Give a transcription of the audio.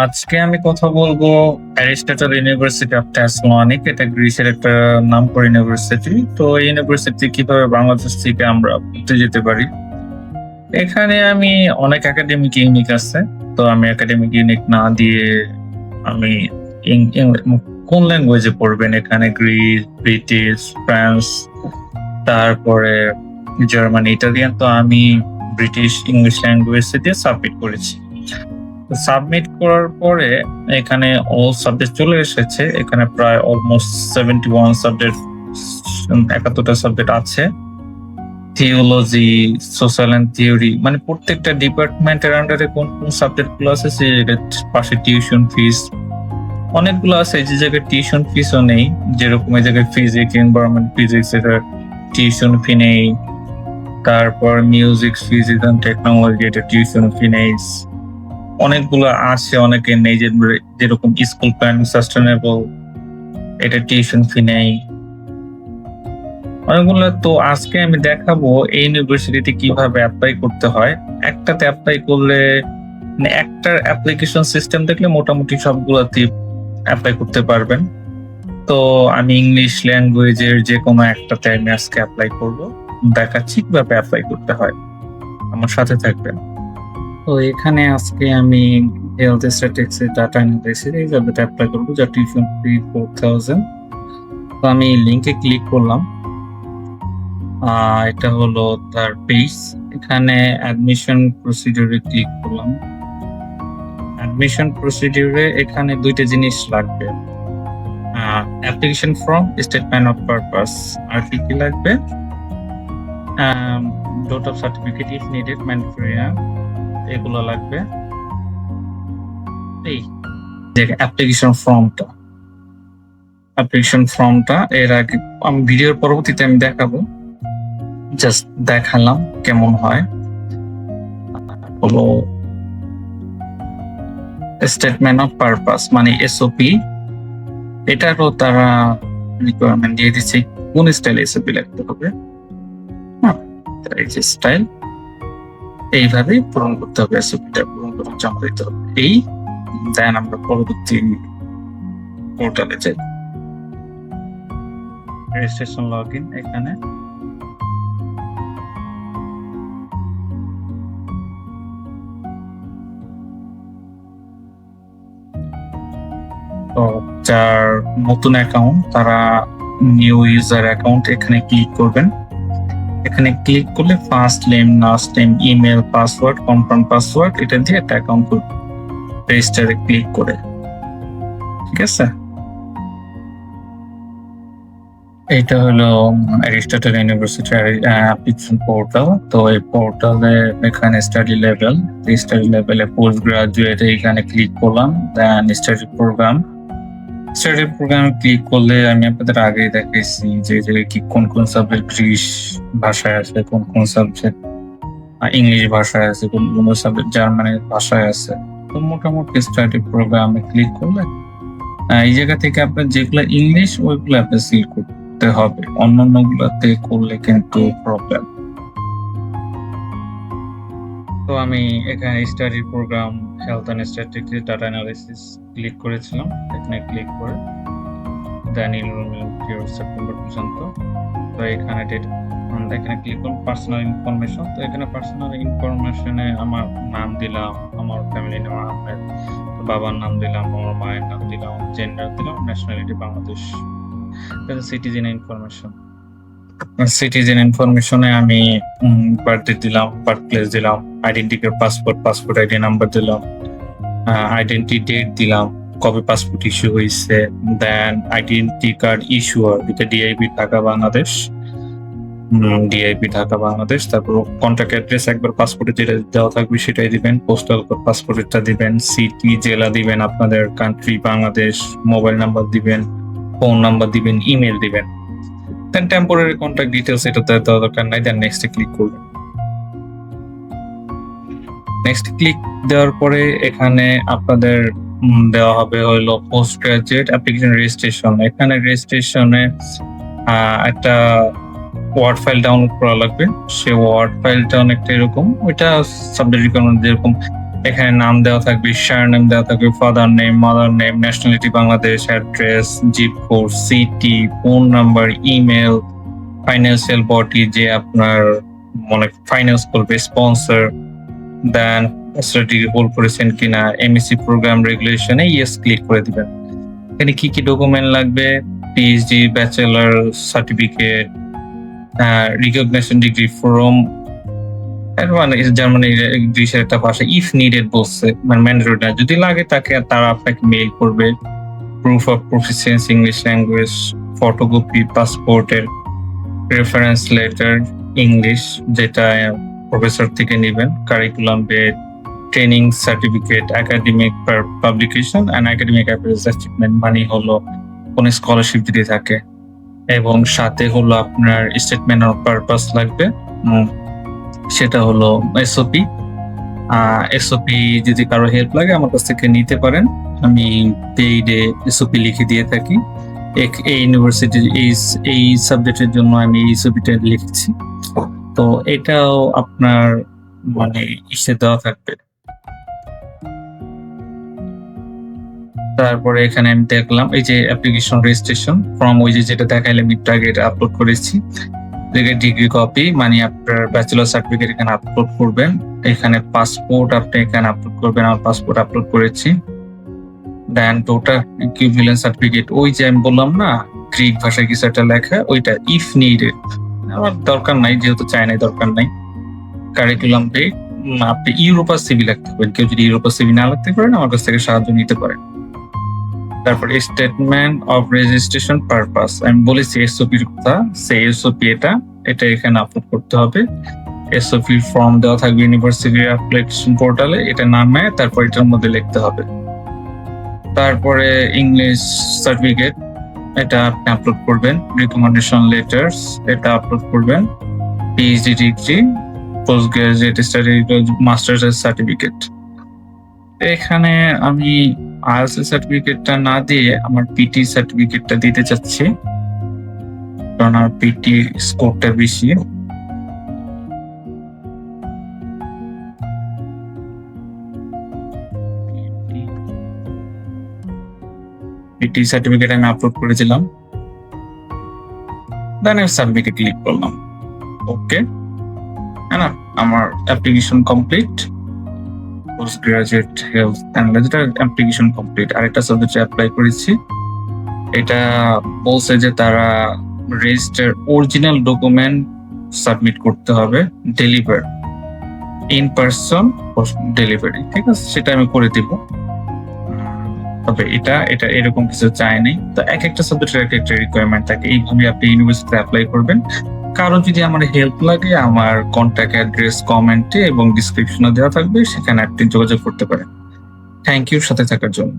আজকে আমি কথা বলবো অ্যারিস্টটল ইউনিভার্সিটি অফ থ্যাসলোনিক। এটা গ্রিসের একটা নামকরা ইউনিভার্সিটি। তো এই ইউনিভার্সিটি কিভাবে বাংলাদেশ থেকে আমরা পড়তে যেতে পারি। এখানে আমি অনেক একাডেমিক ইউনিক আছে। তো আমি একাডেমিক ইউনিক না দিয়ে আমি কোন ল্যাঙ্গুয়েজে পড়বেন এখানে গ্রিস, ব্রিটিশ, ফ্রান্স, তারপরে জার্মানি, ইটালিয়ান। তো আমি ব্রিটিশ ইংলিশ ল্যাঙ্গুয়েজ দিয়ে সাবমিট করেছি। সাবমিট করার পরে এখানে অল সাবজেক্ট চলে এসেছে। এখানে প্রায় অলমোস্ট 71 সাবজেক্ট, 71টা সাবজেক্ট আছে। থিওলজি, সোশ্যাল এন্ড থিওরি, মানে প্রত্যেকটা ডিপার্টমেন্টের আন্ডারে কোন কোন সাবজেক্ট গুলো আছে সেটার পাশে টিউশন ফিস অনেকগুলো আছে। যে জায়গায় টিউশন ফিসও নেই, যেরকম এই জায়গায় ফিজিক্স, এনভায়রনমেন্ট ফিজিক্স, এটা টিউশন ফি নেই। তারপর মিউজিক, ফিজিক্স এন্ড টেকনোলজি, এটা টিউশন ফি নেই। অনেকগুলো আছে, অনেকে নেই, যেরকম স্কুল প্ল্যানিং সাস্টেনেবল, এটা টিউশন ফি নেই অনেকগুলো। তো আজকে আমি দেখাবো এই ইউনিভার্সিটিতে কিভাবে অ্যাপ্লাই করতে হয়। একটাতে অ্যাপ্লাই করলে, মানে একটা অ্যাপ্লিকেশন সিস্টেম দেখলে মোটামুটি সবগুলোতে অ্যাপ্লাই করতে পারবেন। তো আমি ইংলিশ ল্যাঙ্গুয়েজের যে কোনো একটাতে আমি আজকে অ্যাপ্লাই করব, দেখাচ্ছি কিভাবে অ্যাপ্লাই করতে হয়। আমার সাথে থাকবেন। তো এখানে আজকে আমি হেলথ স্ট্যাটিস্টিক্স ডাটা অ্যানালাইসিস এই সাবজেক্টে অ্যাপ্লাই করবো, যা টিউশন ফি 4000। তো আমি লিংকে ক্লিক করলাম। এটা হলো তার পেজ। এখানে অ্যাডমিশন প্রসিডিউরে ক্লিক করলাম। অ্যাডমিশন প্রসিডিউরে এখানে দুইটা জিনিস লাগবে, application form, statement of purpose, আর কি কি লাগবে, date of certificate if needed, mandatory, এগুলো লাগবে। এই যে অ্যাপ্লিকেশন ফর্মটা এর আগে আমি ভিডিওর পরবর্তীতে আমি দেখাবো, জাস্ট দেখালাম কেমন হয়। হলো স্টেটমেন্ট অফ পারপাস মানে এসওপি, এটারও তারা রিকোয়ারমেন্ট দিয়ে দিচ্ছে কোন স্টাইলে এসওপি লিখতে হবে। এই যে স্টাইল, এইভাবে পূরণ করতে হবে, এসওপিটা পূরণ করে জমা দিতে হবে। এই দেন আমরা পরবর্তী পোর্টালে যাই, রেজিস্ট্রেশন লগইন। এখানে তো যার নতুন অ্যাকাউন্ট তারা নিউ ইউজার অ্যাকাউন্ট এখানে ক্লিক করবেন। এখানে ক্লিক করলে first name, last name, email, password, confirm password, এটা দিয়ে একটা অ্যাকাউন্ট করবেন রেজিস্টারে ক্লিক করে। ঠিক আছে, এইটা হলো অ্যারিস্টটল ইউনিভার্সিটির অ্যাপ্লিকেশন পোর্টাল। তো এই পোর্টালে এখানে স্টাডি লেভেলে পোস্ট গ্রাজুয়েট, এখানে ক্লিক করলাম। দেন স্টাডি প্রোগ্রামে ক্লিক করলে আমি আপনাদের আগে দেখাইছি যে কি কোন কোন সাবজেক্ট গ্রিস ভাষায় আছে, কোন কোন সাবজেক্ট ইংলিশ ভাষায় আছে, কোন কোন সাবজেক্ট জার্মানি ভাষায় আছে। তো মোটামুটি স্টাডি প্রোগ্রামে ক্লিক করলে এই জায়গা থেকে আপনার যেগুলো ইংলিশ ওইগুলো আপনি সিলেক্ট করতে হবে, অন্যান্য গুলাতে করলে কিন্তু প্রবলেম। তো আমি এখানে study program health and statistics data analysis click করেছিলাম। এখানে ক্লিক করে দেন এনরোলমেন্ট পিরিয়ড সেপ্টেম্বর পর্যন্ত। তো এখানে এখানে ক্লিক করুন পার্সোনাল ইনফরমেশন। তো এখানে পার্সোনাল ইনফরমেশনে আমার নাম দিলাম, আমার ফ্যামিলি নেম আহমেদ, বাবার নাম দিলাম, আমার মায়ের নাম দিলাম, জেন্ডার দিলাম, ন্যাশনালিটি বাংলাদেশ। সিটিজেন ইনফরমেশনে আমি বার্থডে দিলাম, বার্থ প্লেস দিলাম, identity card, passport ID number দিলাম, আইডেন্টি ডেট দিলাম, কবে পাসপোর্ট ইস্যু হয়েছে, দেন আইডেন্টি কার্ড ইস্যুয়ার, এটা ডিআইবি ঢাকা বাংলাদেশ। তারপর কন্ট্যাক্ট অ্যাড্রেস একবার পাসপোর্টে যেটা দেওয়া থাকবে সেটাই দিবেন, পোস্টাল কোড পাসপোর্টটা দিবেন, সিটি জেলা দিবেন, আপনাদের কান্ট্রি বাংলাদেশ, মোবাইল নাম্বার দিবেন, ফোন নাম্বার দিবেন, ইমেল দিবেন। দেন টেম্পোরারি কন্ট্যাক্ট ডিটেইলস এটা দেওয়া দরকার নাই। দেন নেক্সটে ক্লিক করবেন। নেক্সট ক্লিক দেওয়ার পরে এখানে আপনাদের দেওয়া হবে হলো পোস্ট গ্রাজুয়েট অ্যাপ্লিকেশন রেজিস্ট্রেশন। এখানে রেজিস্ট্রেশনে একটা ওয়ার্ড ফাইল ডাউনলোড করা লাগবে। সেই ওয়ার্ড ফাইলটা অনেকটা এরকম, ওইটা সাবজেক্ট রিকোয়ারমেন্ট যেরকম এখানে নাম দেওয়া থাকবে, সারনেম দেওয়া থাকবে, father name, mother name, nationality Bangladesh, address, zip code, city, phone number, email, financial body যে আপনার মানে ফাইন্যান্স করবে, স্পন্সর, দেন ডিগ্রি হোল্ড করেছেন কিনা, এমএসসি প্রোগ্রাম রেগুলেশনে ইয়েস ক্লিক করে দিবেন। এখানে কি কি ডকুমেন্ট লাগবে, PhD, bachelor certificate, recognition degree from মানে জার্মানি, গ্রিসের একটা ভাষা, ইফ নিডেড বলছে, মানে ম্যান্ডেটরি না, যদি লাগে তারা আপনাকে মেইল করবে, proof of proficiency English language, photocopy পাসপোর্টের, রেফারেন্স লেটার ইংলিশ যেটা প্রফেসর থেকে নেবেন, curriculum bed, training certificate, academic publication and academic achievement মানে হলো কোন স্কলারশিপ যদি থাকে, এবং সাথে হলো আপনার স্টেটমেন্ট অফ পারপাস লাগবে, সেটা হলো এসওপি। এসওপি যদি কারো হেল্প লাগে আমার কাছ থেকে নিতে পারেন, আমি পেইডে এসওপি লিখে দিয়ে থাকি। এই ইউনিভার্সিটির এই সাবজেক্টের জন্য আমি এই এসওপিটা লিখেছি, তো এটাও আপনার মানে ইসে দেওয়া থাকবে। তারপরে এখানে আমি দেখলাম এই যে অ্যাপ্লিকেশন রেজিস্ট্রেশন ফর্ম, ওই যে যেটা দেখাইলাম একটু আগে, এটা আপলোড করেছি। ডিগ্রি কপি মানে আপনার ব্যাচেলর সার্টিফিকেট এখানে আপলোড করবেন, এখানে পাসপোর্ট আপনি এখানে আপলোড করবেন, আমার পাসপোর্ট আপলোড করেছি। দেন টোটাল ইকুইভ্যালেন্ট সার্টিফিকেট, ওই যে আমি বললাম না গ্রিক ভাষায় কিছু একটা লেখা, ওইটা ইফ নিডেড, আমার দরকার নাই যেহেতু চায়নায় দরকার নাই। কারিকুলাম বেড, আপনি ইউরোপা সিভি লাগতে পারেন, কেউ যদি ইউরোপা সিভি না লাগতে পারেন আমার কাছ থেকে সাহায্য নিতে পারেন। তারপর স্টেটমেন্ট অফ রেজিস্ট্রেশন পারপাস, আমি বলেছি এসওপির কথা, সেই এসওপি এটা এখানে আপলোড করতে হবে। এসওপি ফর্ম দেওয়া থাকবে ইউনিভার্সিটি অ্যাপ্লিকেশন পোর্টালে, এটা নামে তারপর এটার মধ্যে লিখতে হবে। তারপরে ইংলিশ সার্টিফিকেট, এটা আপনি আপলোড করবেন। রিকমেন্ডেশন লেটার্স, এটা আপলোড করবেন। PhD degree, post graduate study, masters certificate. এখানে আমি আইএলটিএস সার্টিফিকেটটা না দিয়ে আমার পিটি সার্টিফিকেটটা দিতে চাচ্ছি, কারণ আমার পিটি স্কোরটা বেশি। পিটি সার্টিফিকেট আমি আপলোড করেছিলাম, দেন আমি সাবমিটে ক্লিক করলাম। ওকে, হ্যাঁ না, আমার application complete. Post graduate health analyst application complete. আরেকটা সাবজেক্টে অ্যাপ্লাই করেছি, এটা বলছে যে তারা রেজিস্টার অরিজিনাল ডকুমেন্ট সাবমিট করতে হবে, ডেলিভার ইন পারসন ডেলিভারি, ঠিক আছে, সেটা আমি করে দিব। তবে এটা এরকম কিছু চাই নাই, তো এক একটা সাবজেক্টের এক একটা রিকোয়ারমেন্ট থাকে, এইভাবে আপনি ইউনিভার্সিটিতে অ্যাপ্লাই করবেন। কারণ যদি আমার হেল্প লাগে আমার কন্ট্যাক্ট অ্যাড্রেস কমেন্টে এবং ডিসক্রিপশনে দেওয়া থাকবে, সেখানে আপনি যোগাযোগ করতে পারেন। থ্যাংক ইউ সাথে থাকার জন্য।